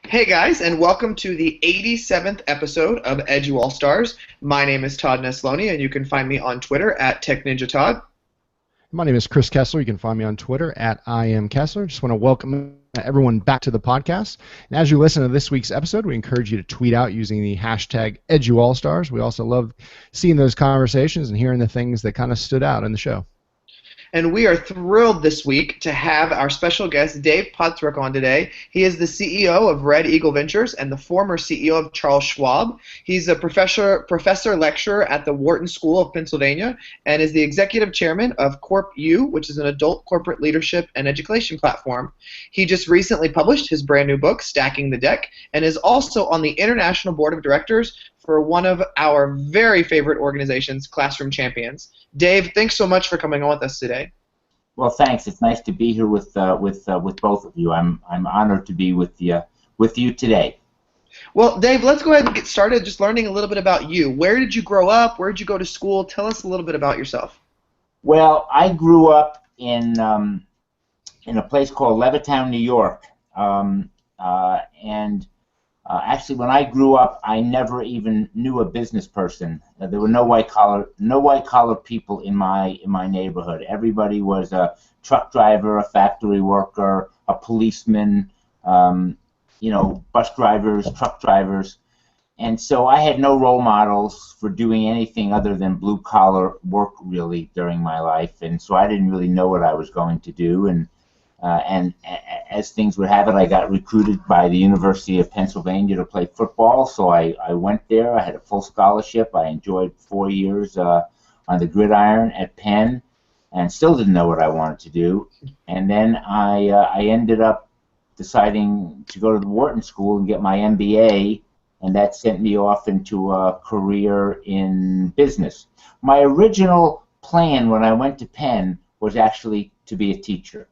Hey guys, and welcome to the 87th episode of EduAllStars. My name is Todd Nesloni, and you can find me on Twitter at TechNinjaTodd. My name is Chris Kessler. You can find me on Twitter at IamKessler. Just want to welcome everyone back to the podcast. And as you listen to this week's episode, we encourage you to tweet out using the hashtag EduAllStars. We also love seeing those conversations and hearing the things that kind of stood out in the show. And we are thrilled this week to have our special guest, Dave Pottruck, on today. He is the CEO of Red Eagle Ventures and the former CEO of Charles Schwab. He's a professor lecturer at the Wharton School of Pennsylvania and is the executive chairman of Corp U, which is an adult corporate leadership and education platform. He just recently published his brand new book, Stacking the Deck, and is also on the International Board of Directors for one of our very favorite organizations, Classroom Champions. Dave, thanks so much for coming on with us today. Well, thanks. It's nice to be here with both of you. I'm honored to be with you today. Well, Dave, let's go ahead and get started just learning a little bit about you. Where did you grow up? Where did you go to school? Tell us a little bit about yourself. Well, I grew up in a place called Levittown, New York, actually, when I grew up, I never even knew a business person. There were no white collar people in my neighborhood. Everybody was a truck driver, a factory worker, a policeman, bus drivers, truck drivers, and so I had no role models for doing anything other than blue collar work really during my life, and so I didn't really know what I was going to do. And as things would have it, I got recruited by the University of Pennsylvania to play football, so I went there. I had a full scholarship. I enjoyed 4 years on the gridiron at Penn and still didn't know what I wanted to do. And then I ended up deciding to go to the Wharton School and get my MBA, and that sent me off into a career in business. My original plan when I went to Penn was actually to be a teacher.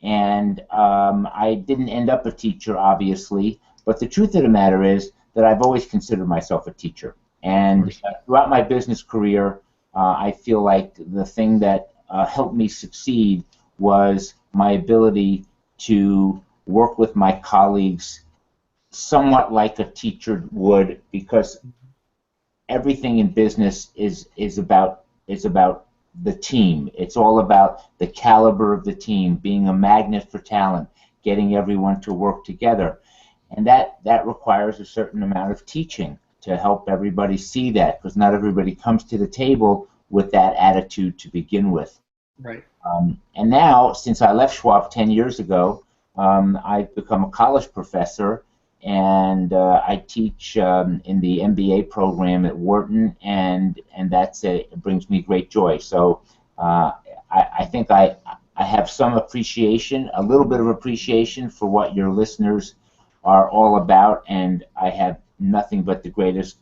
And I didn't end up a teacher, obviously, but the truth of the matter is that I've always considered myself a teacher. And throughout my business career, I feel like the thing that helped me succeed was my ability to work with my colleagues somewhat like a teacher would, because everything in business is about the team. It's all about the caliber of the team, being a magnet for talent, getting everyone to work together. And that requires a certain amount of teaching to help everybody see that, because not everybody comes to the table with that attitude to begin with. Right. And now, since I left Schwab 10 years ago, I've become a college professor, and I teach in the MBA program at Wharton, and it brings me great joy. So I think I have some appreciation, a little bit of appreciation for what your listeners are all about, and I have nothing but the greatest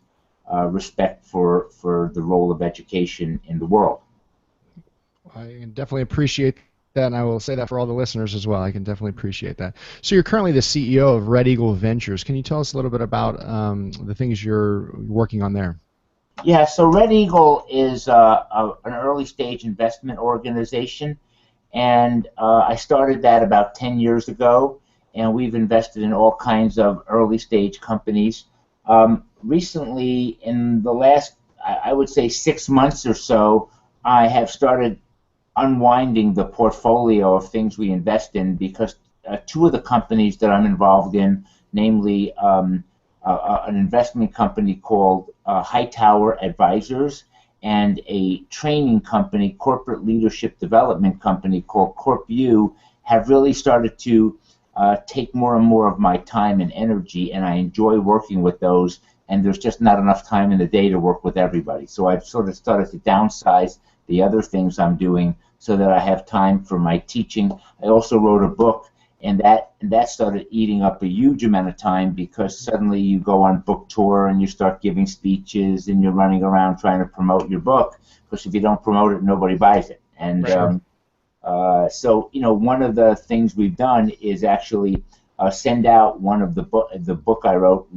respect for the role of education in the world. I definitely appreciate that, and I will say that for all the listeners as well. I can definitely appreciate that. So you're currently the CEO of Red Eagle Ventures. Can you tell us a little bit about the things you're working on there? Yeah, so Red Eagle is an early stage investment organization, and I started that about 10 years ago, and we've invested in all kinds of early stage companies. Recently, in the last, I would say 6 months or so, I have started unwinding the portfolio of things we invest in, because two of the companies that I'm involved in, namely an investment company called Hightower Advisors and a training company, corporate leadership development company called Corp U, have really started to take more and more of my time and energy, and I enjoy working with those, and there's just not enough time in the day to work with everybody. So I've sort of started to downsize the other things I'm doing so that I have time for my teaching. I also wrote a book, and that started eating up a huge amount of time, because suddenly you go on book tour and you start giving speeches and you're running around trying to promote your book, because if you don't promote it, nobody buys it. And so, one of the things we've done is actually send out one of the book I wrote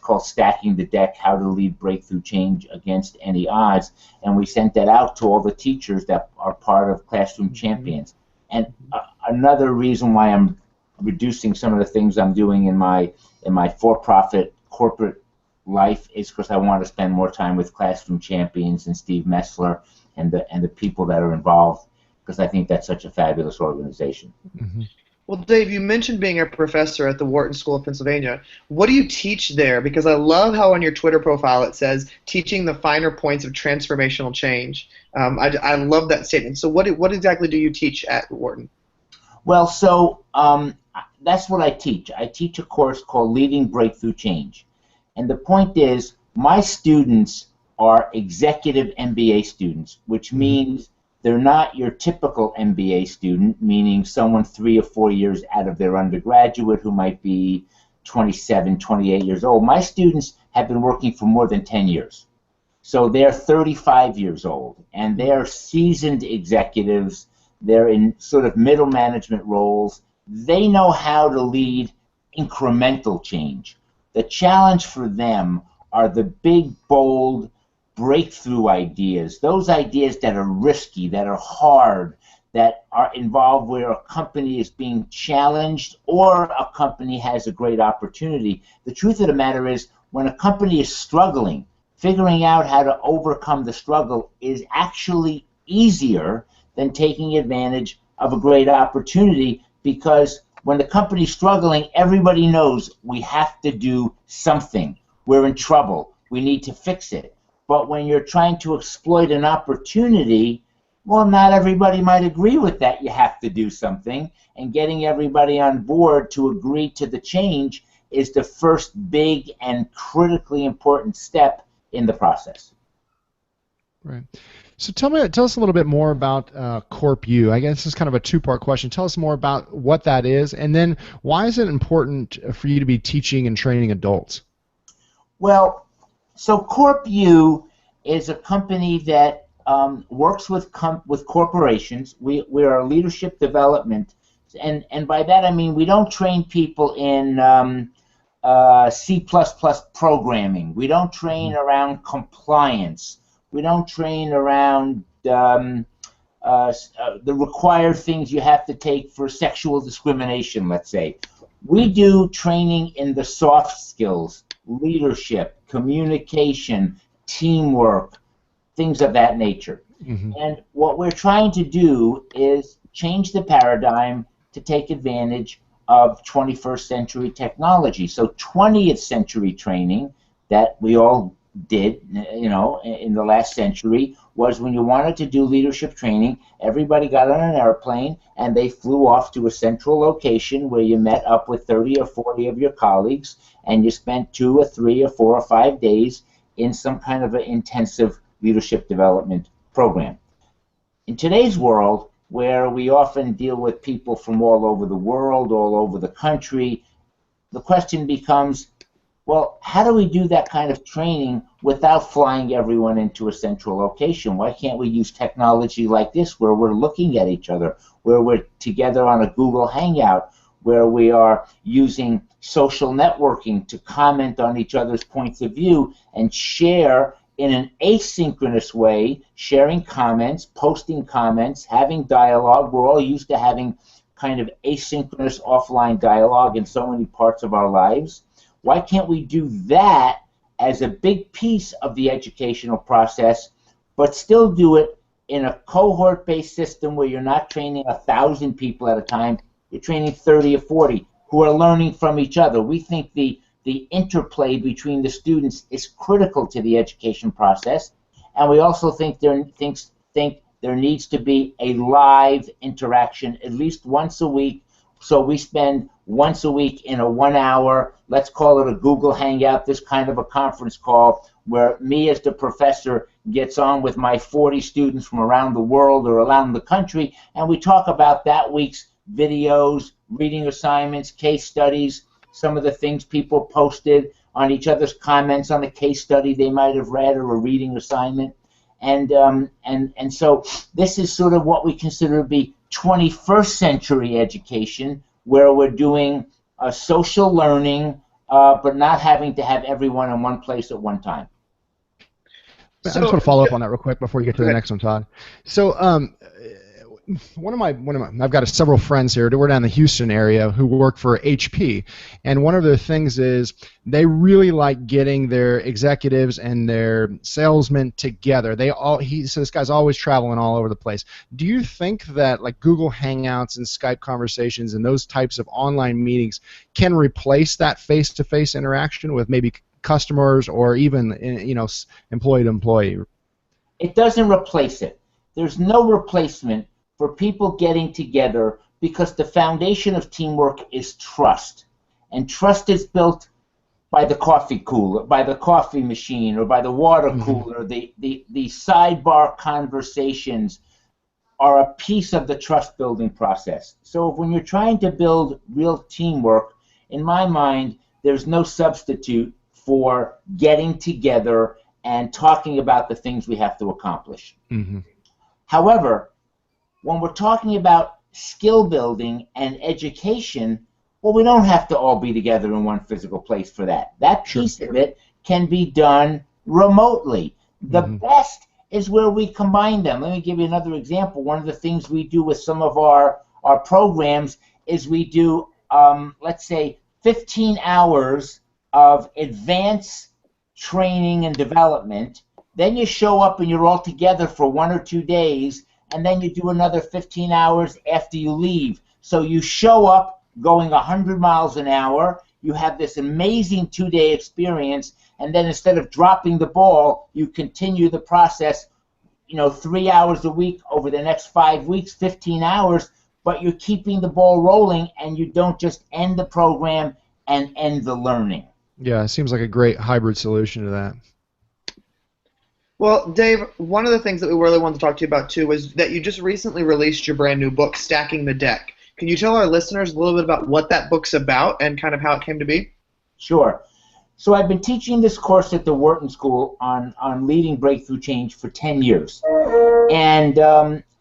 called Stacking the Deck, How to Lead Breakthrough Change Against Any Odds, and we sent that out to all the teachers that are part of Classroom Champions. And another reason why I'm reducing some of the things I'm doing in my for-profit corporate life is because I want to spend more time with Classroom Champions and Steve Messler and the people that are involved, because I think that's such a fabulous organization. Mm-hmm. Well, Dave, you mentioned being a professor at the Wharton School of Pennsylvania. What do you teach there? Because I love how on your Twitter profile it says teaching the finer points of transformational change. I love that statement. So what exactly do you teach at Wharton? Well, so that's what I teach. I teach a course called Leading Breakthrough Change. And the point is, my students are executive MBA students, which means they're not your typical MBA student, meaning someone 3 or 4 years out of their undergraduate who might be 27, 28 years old. My students have been working for more than 10 years. So they're 35 years old, and they're seasoned executives. They're in sort of middle management roles. They know how to lead incremental change. The challenge for them are the big, bold, breakthrough ideas, those ideas that are risky, that are hard, that are involved where a company is being challenged or a company has a great opportunity. The truth of the matter is, when a company is struggling, figuring out how to overcome the struggle is actually easier than taking advantage of a great opportunity, because when the company's struggling, everybody knows we have to do something. We're in trouble. We need to fix it. But when you're trying to exploit an opportunity, well, not everybody might agree with that. You have to do something. And getting everybody on board to agree to the change is the first big and critically important step in the process. Right. So tell us a little bit more about CorpU. I guess this is kind of a two-part question. Tell us more about what that is, and then why is it important for you to be teaching and training adults? Well, so CorpU is a company that works with corporations. We are leadership development, and by that I mean we don't train people in C++ programming. We don't train around compliance. We don't train around the required things you have to take for sexual discrimination, let's say. We do training in the soft skills, leadership, communication, teamwork, things of that nature. And what we're trying to do is change the paradigm to take advantage of 21st century technology. So 20th century training that we all did, in the last century, was when you wanted to do leadership training, everybody got on an airplane and they flew off to a central location where you met up with 30 or 40 of your colleagues, and you spent 2 or 3 or 4 or 5 days in some kind of an intensive leadership development program. In today's world, where we often deal with people from all over the world, all over the country, the question becomes, well, how do we do that kind of training without flying everyone into a central location? Why can't we use technology like this, where we're looking at each other, where we're together on a Google Hangout, where we are using social networking to comment on each other's points of view and share in an asynchronous way, sharing comments, posting comments, having dialogue. We're all used to having kind of asynchronous offline dialogue in so many parts of our lives. Why can't we do that as a big piece of the educational process, but still do it in a cohort-based system where you're not training 1,000 people at a time, you're training 30 or 40 who are learning from each other. We think the interplay between the students is critical to the education process, and we also think there needs to be a live interaction at least once a week. So we spend once a week in a 1 hour, let's call it a Google Hangout, this kind of a conference call, where me as the professor gets on with my 40 students from around the world or around the country, and we talk about that week's videos, reading assignments, case studies, some of the things people posted on each other's comments on a case study they might have read or a reading assignment. And so this is sort of what we consider to be 21st century education, where we're doing social learning, but not having to have everyone in one place at one time. I just want to follow up on that real quick before you get to the next one, Todd. So I've got several friends here. We're down in the Houston area who work for HP, and one of their things is they really like getting their executives and their salesmen together. He says this guy's always traveling all over the place. Do you think that like Google Hangouts and Skype conversations and those types of online meetings can replace that face-to-face interaction with maybe customers or even employee to employee? It doesn't replace it. There's no replacement for people getting together because the foundation of teamwork is trust. And trust is built by the coffee cooler, by the coffee machine, or by the water cooler. The sidebar conversations are a piece of the trust building process. So when you're trying to build real teamwork, in my mind, there's no substitute for getting together and talking about the things we have to accomplish. However, when we're talking about skill building and education, well, we don't have to all be together in one physical place for that. That piece of it can be done remotely. The best is where we combine them. Let me give you another example. One of the things we do with some of our programs is we do, let's say, 15 hours of advanced training and development. Then you show up and you're all together for 1 or 2 days, and then you do another 15 hours after you leave. So you show up going 100 miles an hour, you have this amazing 2-day experience, and then instead of dropping the ball, you continue the process, 3 hours a week over the next 5 weeks, 15 hours, but you're keeping the ball rolling, and you don't just end the program and end the learning. Yeah, it seems like a great hybrid solution to that. Well, Dave, one of the things that we really wanted to talk to you about, too, was that you just recently released your brand new book, Stacking the Deck. Can you tell our listeners a little bit about what that book's about and kind of how it came to be? Sure. So I've been teaching this course at the Wharton School on leading breakthrough change for 10 years. And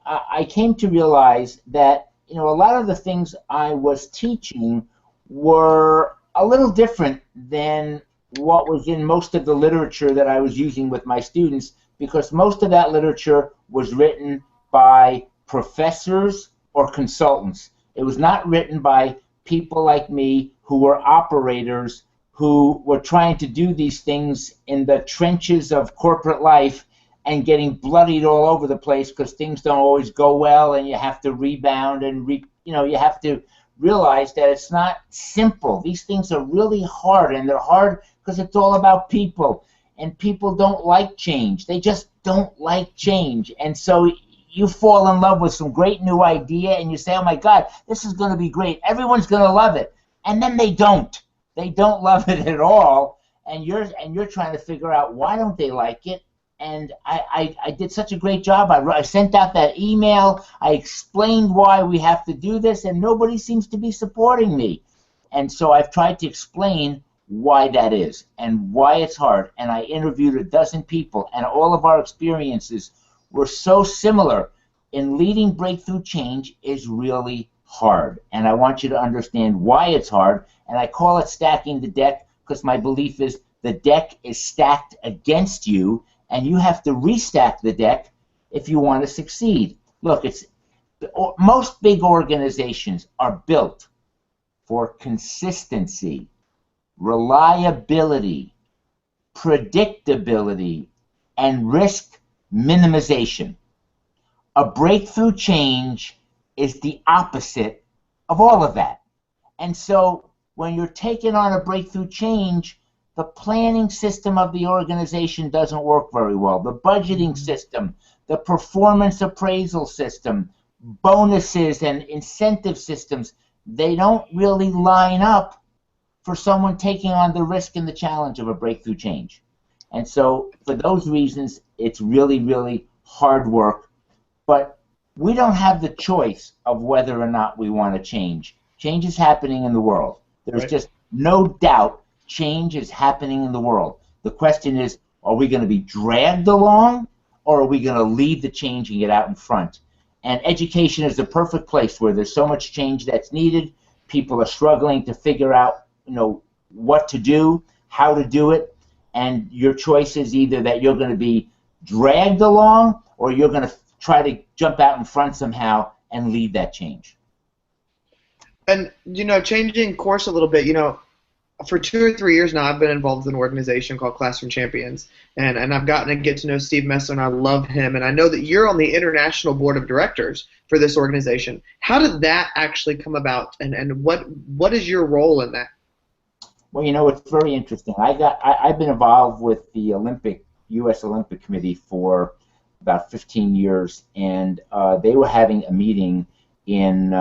I came to realize that, a lot of the things I was teaching were a little different than what was in most of the literature that I was using with my students, because most of that literature was written by professors or consultants. It was not written by people like me who were operators who were trying to do these things in the trenches of corporate life and getting bloodied all over the place because things don't always go well and you have to rebound and you have to realize that it's not simple. These things are really hard, and they're hard because it's all about people, and people don't like change. They just don't like change. And so you fall in love with some great new idea, and you say, oh my God, this is going to be great. Everyone's going to love it. And then they don't. They don't love it at all, and you're trying to figure out why don't they like it. And I did such a great job. I sent out that email. I explained why we have to do this, and nobody seems to be supporting me. And so I've tried to explain why that is and why it's hard. And I interviewed a dozen people, and all of our experiences were so similar. In leading breakthrough change is really hard. And I want you to understand why it's hard. And I call it stacking the deck because my belief is the deck is stacked against you, and you have to restack the deck if you want to succeed. Look, most big organizations are built for consistency, reliability, predictability, and risk minimization. A breakthrough change is the opposite of all of that. And so when you're taking on a breakthrough change, the planning system of the organization doesn't work very well. The budgeting system, the performance appraisal system, bonuses and incentive systems, they don't really line up for someone taking on the risk and the challenge of a breakthrough change. And so for those reasons, it's really, really hard work. But we don't have the choice of whether or not we want to change. Change is happening in the world. There's just no doubt change is happening in the world. The question is, are we going to be dragged along, or are we going to lead the change and get out in front? And education is the perfect place where there's so much change that's needed. People are struggling to figure out, what to do, how to do it, and your choice is either that you're going to be dragged along or you're going to try to jump out in front somehow and lead that change. And, changing course a little bit, for 2 or 3 years now, I've been involved in an organization called Classroom Champions, and I've gotten to get to know Steve Messler, and I love him, and I know that you're on the international board of directors for this organization. How did that actually come about, and what is your role in that? Well, it's very interesting. I've been involved with the U.S. Olympic Committee for about 15 years, and they were having a meeting in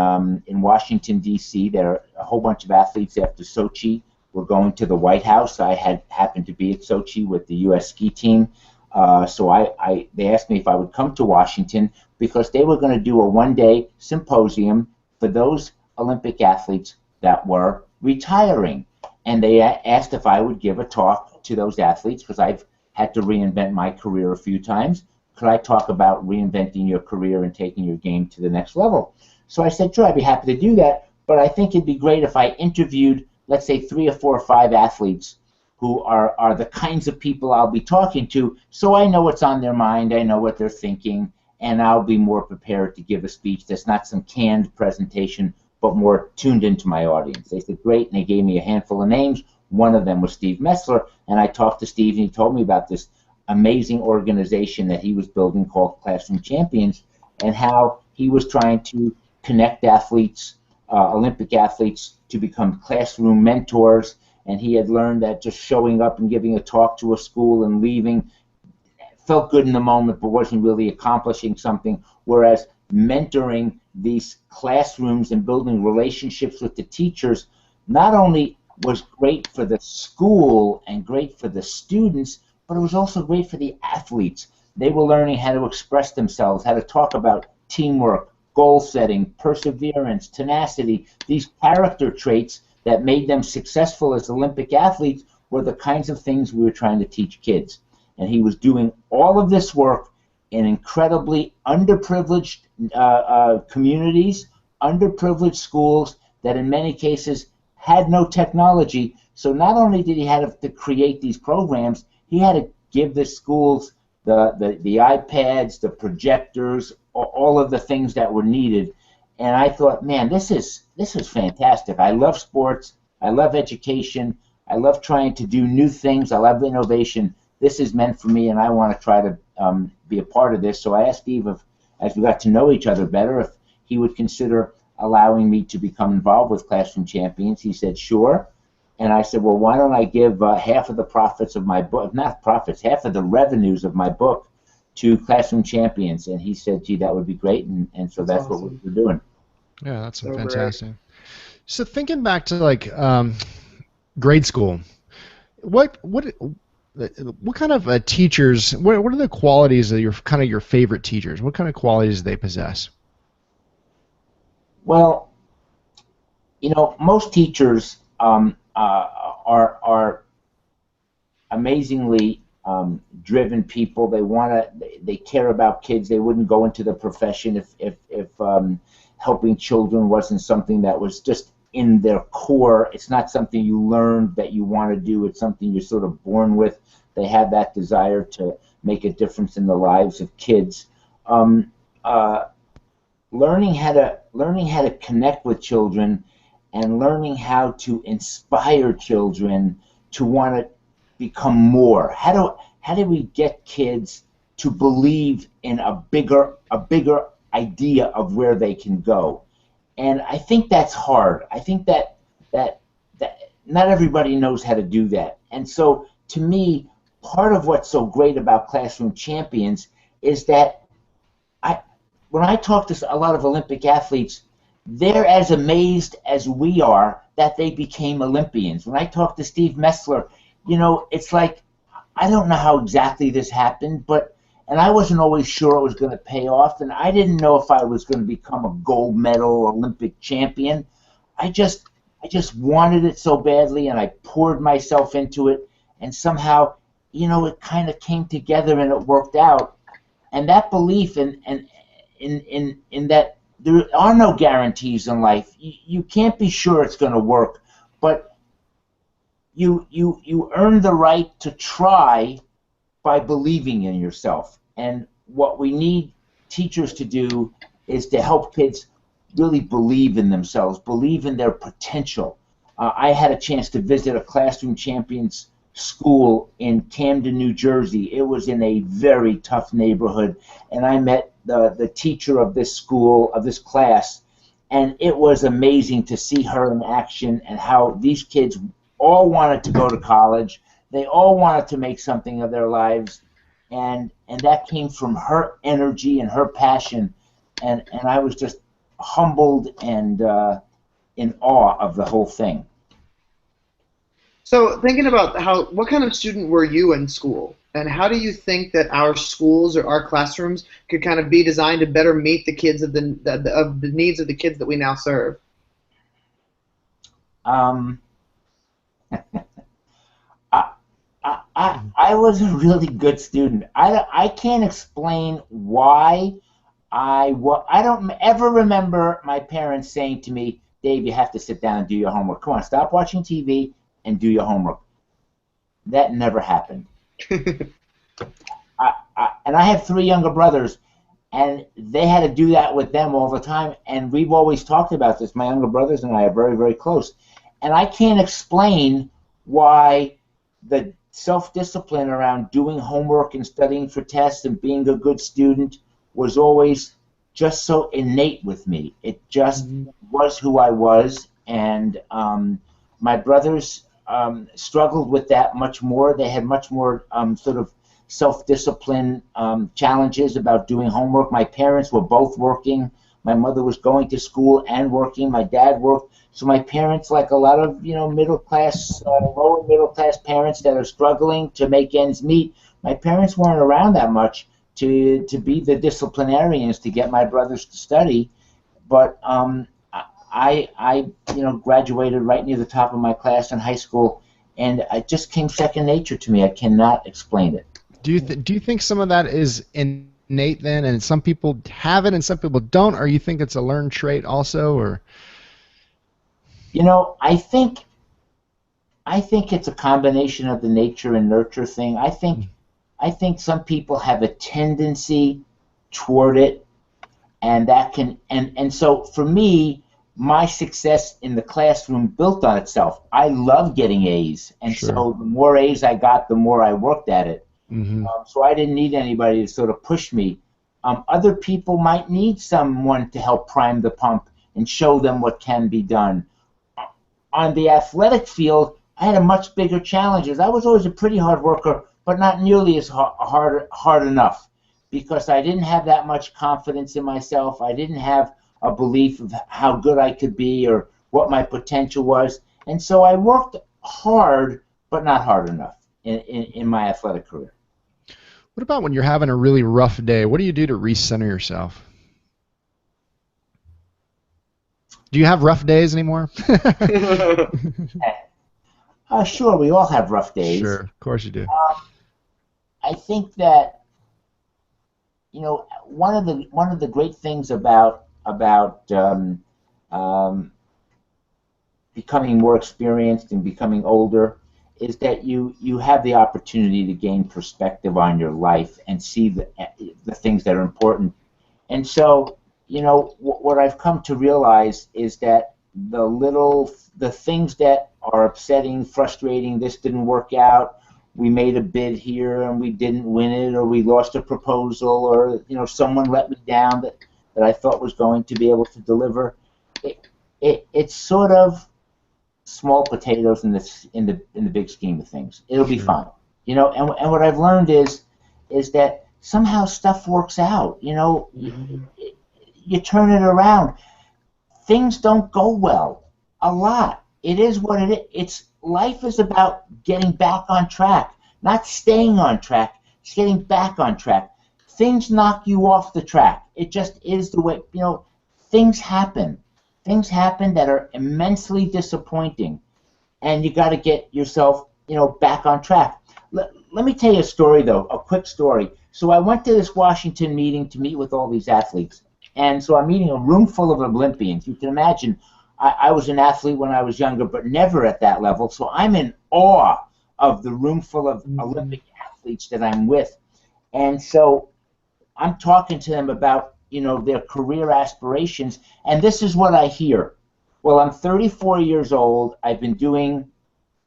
Washington, D.C. There are a whole bunch of athletes after Sochi were going to the White House. I had happened to be at Sochi with the U.S. ski team, so they asked me if I would come to Washington because they were going to do a one-day symposium for those Olympic athletes that were retiring. And they asked if I would give a talk to those athletes because I've had to reinvent my career a few times. Could I talk about reinventing your career and taking your game to the next level? So I said, sure, I'd be happy to do that, but I think it'd be great if I interviewed, let's say, 3 or 4 or 5 athletes who are the kinds of people I'll be talking to, so I know what's on their mind, I know what they're thinking, and I'll be more prepared to give a speech that's not some canned presentation, but more tuned into my audience. They said, great, and they gave me a handful of names. One of them was Steve Messler, and I talked to Steve, and he told me about this amazing organization that he was building called Classroom Champions, and how he was trying to connect athletes, Olympic athletes, to become classroom mentors, and he had learned that just showing up and giving a talk to a school and leaving felt good in the moment but wasn't really accomplishing something, whereas mentoring these classrooms and building relationships with the teachers not only was great for the school and great for the students, but it was also great for the athletes. They were learning how to express themselves, how to talk about teamwork, goal setting, perseverance, tenacity. These character traits that made them successful as Olympic athletes were the kinds of things we were trying to teach kids. And he was doing all of this work in incredibly underprivileged communities, underprivileged schools that in many cases had no technology. So not only did he have to create these programs, he had to give the schools the iPads, the projectors, all of the things that were needed. And I thought, man, this is fantastic. I love sports. I love education. I love trying to do new things. I love innovation. This is meant for me, and I want to try to be a part of this. So I asked Steve, as we got to know each other better, if he would consider allowing me to become involved with Classroom Champions. He said, sure. And I said, well, why don't I give half of the profits of my book, not profits, half of the revenues of my book to Classroom Champions? And he said, gee, that would be great. And so that's awesome. What we're doing. Yeah, that's so fantastic. Great. So thinking back to like grade school, what kind of teachers, what are the qualities of your favorite teachers? What kind of qualities do they possess? Well, most teachers are amazingly driven people. They care about kids. They wouldn't go into the profession if helping children wasn't something that was just in their core. It's not something you learned that you want to do. It's something you're sort of born with. They have that desire to make a difference in the lives of kids. Learning how to connect with children and learning how to inspire children to want to become more. How do we get kids to believe in a bigger idea of where they can go? And I think that's hard. I think that not everybody knows how to do that. And so to me, part of what's so great about Classroom Champions is that when I talk to a lot of Olympic athletes, they're as amazed as we are that they became Olympians. When I talk to Steve Messler, it's like, I don't know how exactly this happened, and I wasn't always sure it was going to pay off, and I didn't know if I was going to become a gold medal Olympic champion. I just wanted it so badly, and I poured myself into it, and somehow, it kind of came together and it worked out. And that belief in that there are no guarantees in life. You can't be sure it's going to work, but you earn the right to try by believing in yourself. And what we need teachers to do is to help kids really believe in themselves, believe in their potential. I had a chance to visit a Classroom Champions school in Camden, New Jersey. It was in a very tough neighborhood, and I met the teacher of this school, of this class, and it was amazing to see her in action and how these kids all wanted to go to college. They all wanted to make something of their lives, and that came from her energy and her passion, and I was just humbled and in awe of the whole thing. So thinking about what kind of student were you in school, and how do you think that our schools or our classrooms could kind of be designed to better meet the kids of the needs of the kids that we now serve? I was a really good student. I can't explain why I don't ever remember my parents saying to me, "Dave, you have to sit down and do your homework. Come on, stop watching TV and do your homework." That never happened. And I have 3 younger brothers, and they had to do that with them all the time. And we've always talked about this. My younger brothers and I are very, very close. And I can't explain why the self-discipline around doing homework and studying for tests and being a good student was always just so innate with me. It just was who I was, and my brothers struggled with that much more. They had much more sort of self-discipline challenges about doing homework. My parents were both working. My mother was going to school and working. My dad worked. So my parents, like a lot of middle class, lower middle class parents that are struggling to make ends meet, my parents weren't around that much to be the disciplinarians to get my brothers to study. But I graduated right near the top of my class in high school, and it just came second nature to me. I cannot explain it. Do you think some of that is innate then, and some people have it and some people don't, or you think it's a learned trait also, or? I think it's a combination of the nature and nurture thing. I think some people have a tendency toward it, and that can and so for me, my success in the classroom built on itself. I love getting A's, and Sure. So the more A's I got, the more I worked at it. Mm-hmm. So I didn't need anybody to sort of push me. Other people might need someone to help prime the pump and show them what can be done. On the athletic field, I had a much bigger challenges. I was always a pretty hard worker, but not nearly as hard enough, because I didn't have that much confidence in myself. I didn't have a belief of how good I could be or what my potential was, and so I worked hard, but not hard enough in my athletic career. What about when you're having a really rough day? What do you do to recenter yourself? Do you have rough days anymore? Sure, we all have rough days. Sure, of course you do. I think that one of the great things about becoming more experienced and becoming older is that you have the opportunity to gain perspective on your life and see the things that are important. And so, what I've come to realize is that the things that are upsetting, frustrating, this didn't work out, we made a bid here and we didn't win it, or we lost a proposal, or someone let me down that I thought was going to be able to deliver. It's sort of small potatoes in the big scheme of things. It'll be fine, and what I've learned is that somehow stuff works out. You turn it around. Things don't go well a lot. It is what it is. Life is about getting back on track, not staying on track. It's getting back on track. Things knock you off the track. It just is the way. Things happen. Things happen that are immensely disappointing, and you got to get yourself, back on track. Let me tell you a story, though, a quick story. So I went to this Washington meeting to meet with all these athletes, and so I'm meeting a room full of Olympians. You can imagine, I was an athlete when I was younger, but never at that level. So I'm in awe of the room full of Olympic athletes that I'm with, and so I'm talking to them about, their career aspirations, and this is what I hear. Well, I'm 34 years old. I've been doing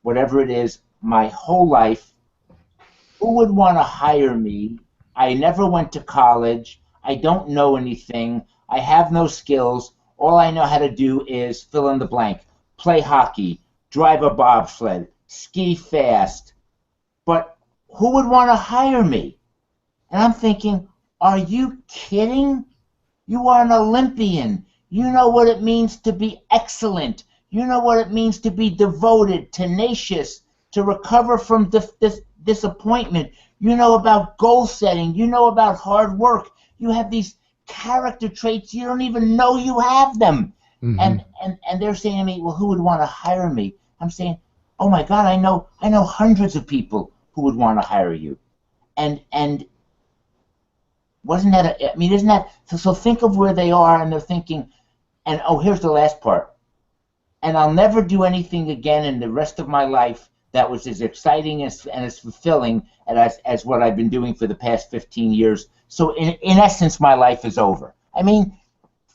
whatever it is my whole life. Who would want to hire me? I never went to college. I don't know anything. I have no skills. All I know how to do is fill in the blank. Play hockey, drive a bobsled, ski fast. But who would want to hire me? And I'm thinking, are you kidding? You are an Olympian. You know what it means to be excellent. You know what it means to be devoted, tenacious, to recover from disappointment. You know about goal setting. You know about hard work. You have these character traits. You don't even know you have them. Mm-hmm. And they're saying to me, well, who would want to hire me? I'm saying, oh my God, I know hundreds of people who would want to hire you. And wasn't that isn't that so think of where they are, and they're thinking, and here's the last part. And I'll never do anything again in the rest of my life that was as exciting and as fulfilling as what I've been doing for the past 15 years. So in essence, my life is over. I mean,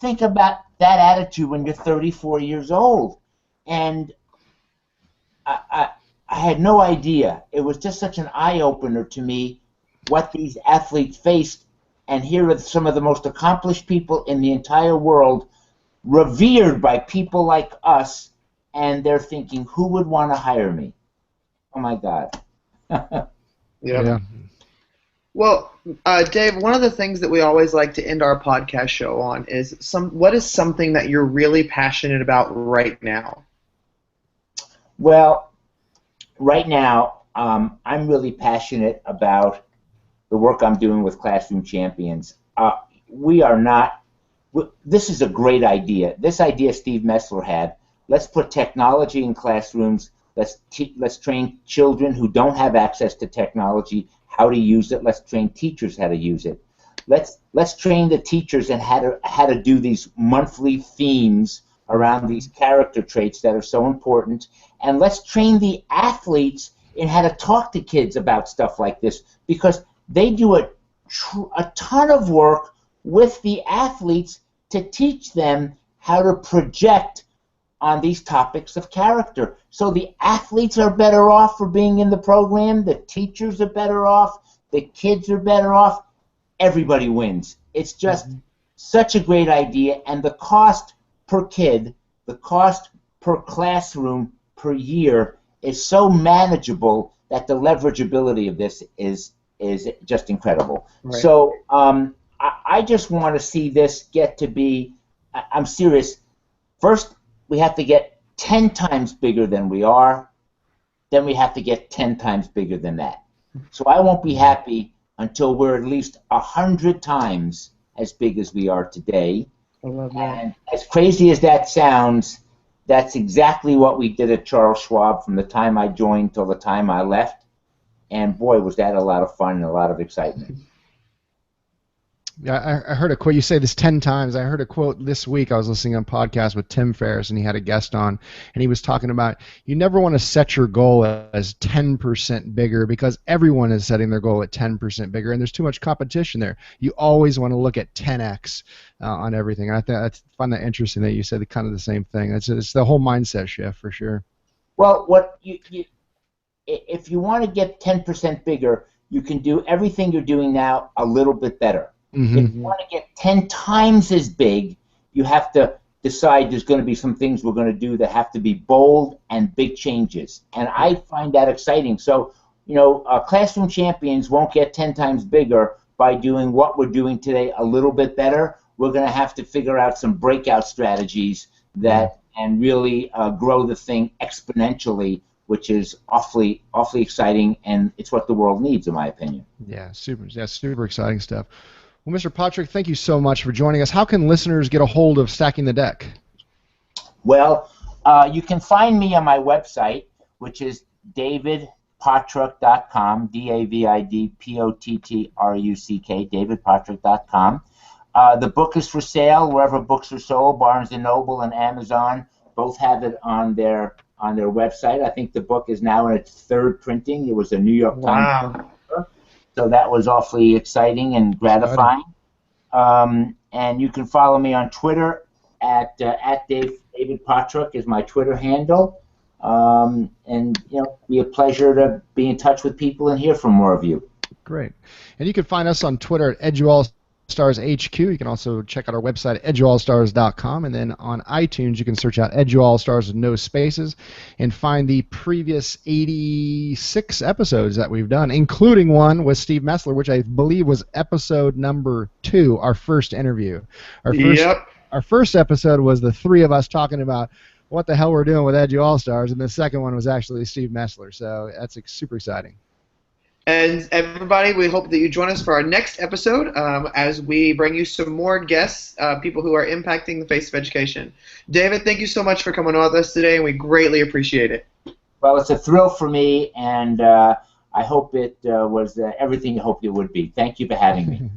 think about that attitude when you're 34 years old. And I had no idea. It was just such an eye-opener to me what these athletes faced. And here are some of the most accomplished people in the entire world, revered by people like us, and they're thinking, who would want to hire me? Oh, my God. Yeah. Well, Dave, one of the things that we always like to end our podcast show on is what is something that you're really passionate about right now? Well, right now, I'm really passionate about the work I'm doing with Classroom Champions. This is a great idea. This idea Steve Messler had. Let's put technology in classrooms. Let's train children who don't have access to technology how to use it. Let's train teachers how to use it. Let's train the teachers in how to do these monthly themes around these character traits that are so important. And let's train the athletes in how to talk to kids about stuff like this, because they do a ton of work with the athletes to teach them how to project on these topics of character. So the athletes are better off for being in the program, the teachers are better off, the kids are better off, everybody wins. It's just such a great idea, and the cost per kid, the cost per classroom per year is so manageable that the leverageability of this is just incredible. Right. So I just want to see this get to be, I'm serious, first we have to get 10 times bigger than we are, then we have to get 10 times bigger than that. So I won't be happy until we're at least 100 times as big as we are today. I love that. And as crazy as that sounds, that's exactly what we did at Charles Schwab from the time I joined till the time I left. And boy, was that a lot of fun and a lot of excitement. Yeah, I heard a quote. You say this 10 times. I heard a quote this week. I was listening on a podcast with Tim Ferriss, and he had a guest on, and he was talking about you never want to set your goal as 10% bigger, because everyone is setting their goal at 10% bigger, and there's too much competition there. You always want to look at 10x on everything. And I find that interesting that you said kind of the same thing. It's the whole mindset shift for sure. Well, if you want to get 10% bigger, you can do everything you're doing now a little bit better. Mm-hmm. If you want to get 10 times as big, you have to decide there's going to be some things we're going to do that have to be bold and big changes. And I find that exciting. So, Classroom Champions won't get 10 times bigger by doing what we're doing today a little bit better. We're going to have to figure out some breakout strategies that and really grow the thing exponentially, which is awfully exciting, and it's what the world needs, in my opinion. Yeah, super exciting stuff. Well, Mr. Pottruck, thank you so much for joining us. How can listeners get a hold of Stacking the Deck? Well, you can find me on my website, which is davidpottruck.com, DavidPottruck, davidpottruck.com. The book is for sale wherever books are sold. Barnes & Noble and Amazon both have it on their website. I think the book is now in its third printing. It was a New York Times. So so that was awfully exciting and gratifying. And you can follow me on Twitter at David Pottruck is my Twitter handle. And be a pleasure to be in touch with people and hear from more of you. Great. And you can find us on Twitter at EduAllStars HQ. You can also check out our website at EduAllStars.com. And then on iTunes, you can search out EduAllStars with no spaces and find the previous 86 episodes that we've done, including one with Steve Messler, which I believe was episode number 2, our first interview. Our first episode was the three of us talking about what the hell we're doing with EduAllStars, and the second one was actually Steve Messler. So that's super exciting. And everybody, we hope that you join us for our next episode as we bring you some more guests, people who are impacting the face of education. David, thank you so much for coming on with us today, and we greatly appreciate it. Well, it's a thrill for me, and I hope it was everything you hoped it would be. Thank you for having me.